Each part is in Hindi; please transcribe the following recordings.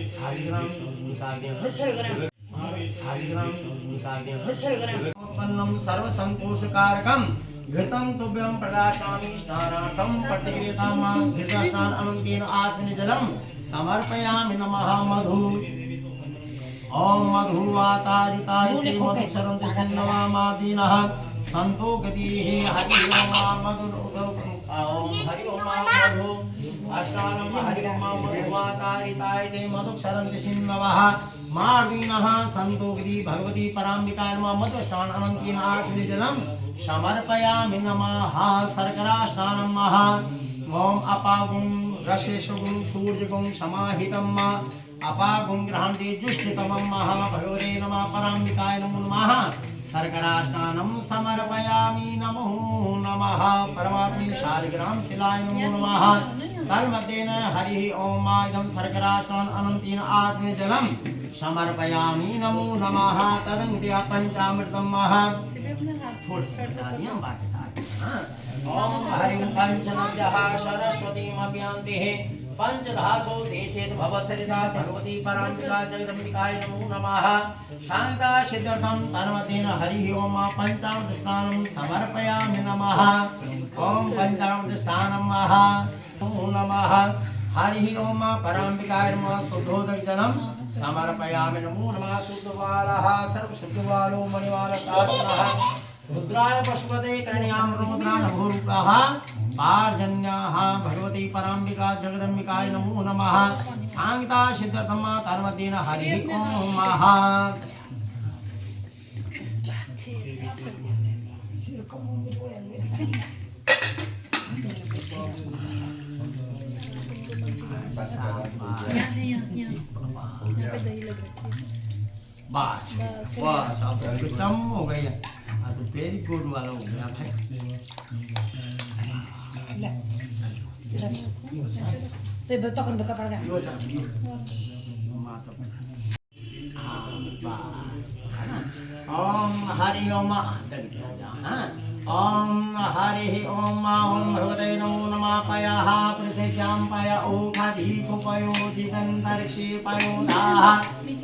शालिग्राम उत्पन्नं सर्वसंतोषकारकं घृतं तुभ्यं प्रदास्यामि स्नानार्थं प्रतिक्रियतां मां घृतस्नान अनन्तेन आत्मनिजलं समर्पयामि नमः मधु ओम मधुवातारिताय ते मधुचरन्ति सन्नवामादीनः संतो गतिः हरि ओम मधुर ओम हरि ओम मधु अष्टानम हरि ओम मधुवातारिताय ते मधुचरन्ति सन्नवः मार्दीनः संतो गति भगवती पराम्बिकाय नमः मधुस्नान अनन्तेन आत्मनिजलं समर्पयामि नमः शर्करा स्नानं महा ओम अपागुं रसेशुगुं सूर्यगुं समाहितं मा अपागुं ग्रहन्ति जुष्टितमं महा भगवते नमः पराम्बिकाय नमो नमः शर्करा स्नानं समर्पयामि नमो नमः परमात्मे शालिग्राम शिलाय नमो नमः तन्मध्येन हरिः ओम इदं शर्करा स्नान अनन्तेन आत्मजलं समर्पयामि नमो नमः तदन्त्या पंचामृतं महा थोड़ा सा बचालिए हम बाकी ओम हरिं पंचनद्यः सरस्वतीमभ्यन्तिः पंचधासो देशेत भवसरिता भगवती पराम्बिका जगदम्बिकाय नमो नमः शान्ता सिद्धर्थं तन्मध्येन हरिः ओम पंचामृत स्नानं समर्पयामि नमः ओम पंचामृत स्नानं महा नमो नमः हरिः ओम पराम्बिकाय नमः शुद्धोदक जलं समर्पयामि नमो नमः शुद्धवालः सर्वशुद्धवालो मणिवालकात्मनः रुद्राय पशुपते कन्यां रुद्रान् भूरूपः पार्जन्याः भगवती पराम्बिका जगदम्बिकाय नमो नमः सांगता सिद्धर्थं तन्मध्येन हरिः ओम बस बस अब तो चम हो गई है तो वेरी गुड वाला हो गया भाई ते तो कौन बका पड़ गया यो चल माता ओम हरि ओम ओम हरि ओम ओम भगवते नमो नमः पयः पृथिव्यां पय ओखाधिकुपयोधिगन्तरिक्षे पयोधाः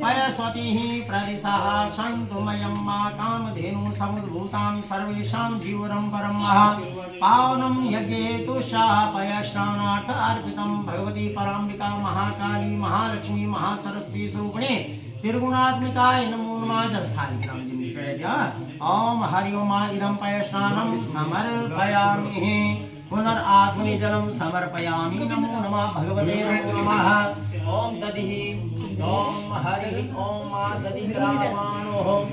पयस्वतिः प्रदिशः सन्तु मयं मा कामधेनु समुद्भूतां सर्वेषां जीवनं परं पावनं यज्ञे तुषा पयस्नानार्थ अर्पितं भगवती पराम्बिका महाकाली महालक्ष्मी महासरस्वती स्वरूपिणी त्रिगुणात्मिकाय नमो नमः जब शालिग्राम जी में चढ़े जा ओम हरि ओम इदं पयस्नानं समर्पयामि पुनरात्मनि जलं समर्पयामि नमो नमः भगवते नमः ओम दधिः ओम हरि ओम दधिः रामाणोः ओम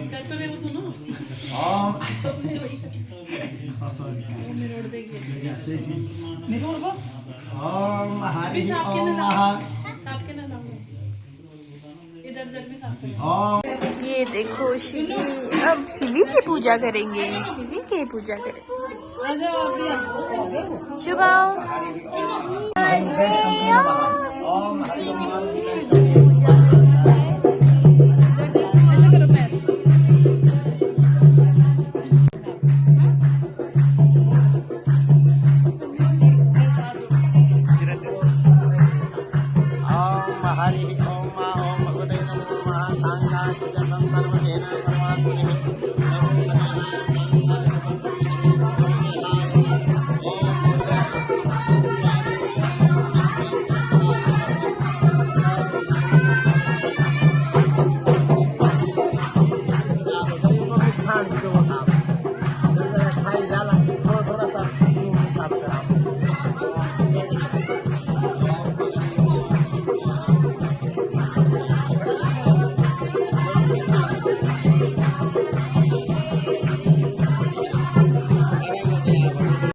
ओम हरि ओम ये देखो शिवी, अब शिवी की पूजा करेंगे, शिवी की पूजा करेंगे। शुभम थोड़ा सा